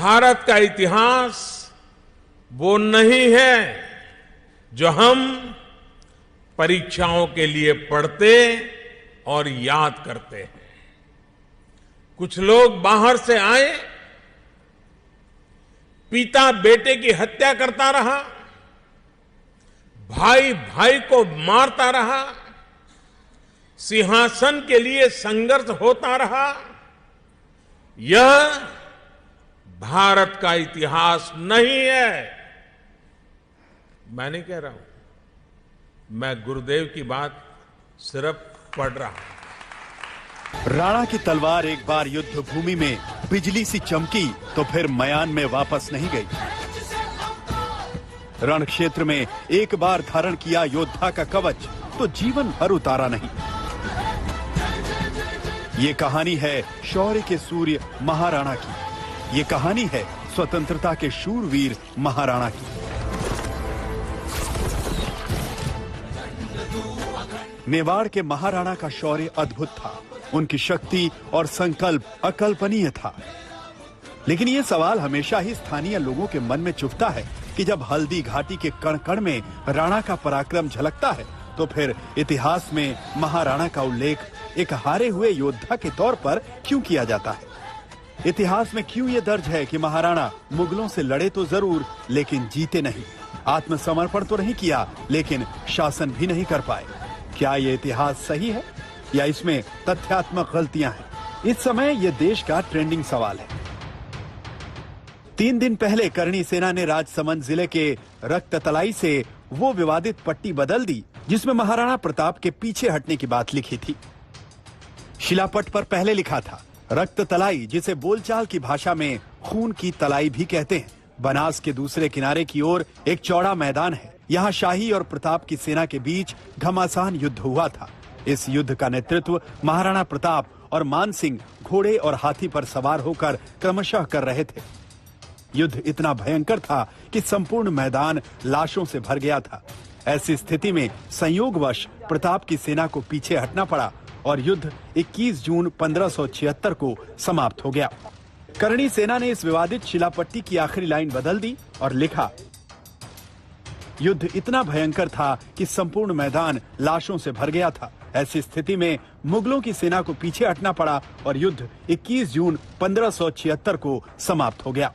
भारत का इतिहास वो नहीं है जो हम परीक्षाओं के लिए पढ़ते और याद करते हैं। कुछ लोग बाहर से आए, पिता बेटे की हत्या करता रहा, भाई भाई को मारता रहा, सिंहासन के लिए संघर्ष होता रहा। यह भारत का इतिहास नहीं है। मैं नहीं कह रहा हूं, मैं गुरुदेव की बात सिर्फ पढ़ रहा हूं। राणा की तलवार एक बार युद्ध भूमि में बिजली सी चमकी तो फिर मयान में वापस नहीं गई। रण क्षेत्र में एक बार धारण किया योद्धा का कवच तो जीवन भर उतारा नहीं। ये कहानी है शौर्य के सूर्य महाराणा की। ये कहानी है स्वतंत्रता के शूरवीर महाराणा की। मेवाड़ के महाराणा का शौर्य अद्भुत था। उनकी शक्ति और संकल्प अकल्पनीय था। लेकिन ये सवाल हमेशा ही स्थानीय लोगों के मन में चुभता है कि जब हल्दी घाटी के कण कण में राणा का पराक्रम झलकता है तो फिर इतिहास में महाराणा का उल्लेख एक हारे हुए योद्धा के तौर पर क्यों किया जाता है? इतिहास में क्यों ये दर्ज है कि महाराणा मुगलों से लड़े तो जरूर लेकिन जीते नहीं, आत्मसमर्पण तो नहीं किया लेकिन शासन भी नहीं कर पाए? क्या ये इतिहास सही है या इसमें तथ्यात्मक गलतियां हैं? इस समय ये देश का ट्रेंडिंग सवाल है। 3 दिन पहले करणी सेना ने राजसमंद जिले के रक्ततलाई से वो विवादित पट्टी बदल दी जिसमें महाराणा प्रताप के पीछे हटने की बात लिखी थी। शिलापट पर पहले लिखा था रक्ततलाई, जिसे बोलचाल की भाषा में खून की तलाई भी कहते हैं। बनास के दूसरे किनारे की ओर एक चौड़ा मैदान है। यहाँ शाही और प्रताप की सेना के बीच घमासान युद्ध हुआ था। इस युद्ध का नेतृत्व महाराणा प्रताप और मान सिंह घोड़े और हाथी पर सवार होकर क्रमशः कर रहे थे। युद्ध इतना भयंकर था कि संपूर्ण मैदान लाशों से भर गया था। ऐसी स्थिति में संयोगवश प्रताप की सेना को पीछे हटना पड़ा और युद्ध 21 जून 1576 को समाप्त हो गया। करणी सेना ने इस विवादित शिलापट्टी की आखिरी लाइन बदल दी और लिखा, युद्ध इतना भयंकर था कि संपूर्ण मैदान लाशों से भर गया था। ऐसी स्थिति में मुगलों की सेना को पीछे हटना पड़ा और युद्ध 21 जून 1576 को समाप्त हो गया।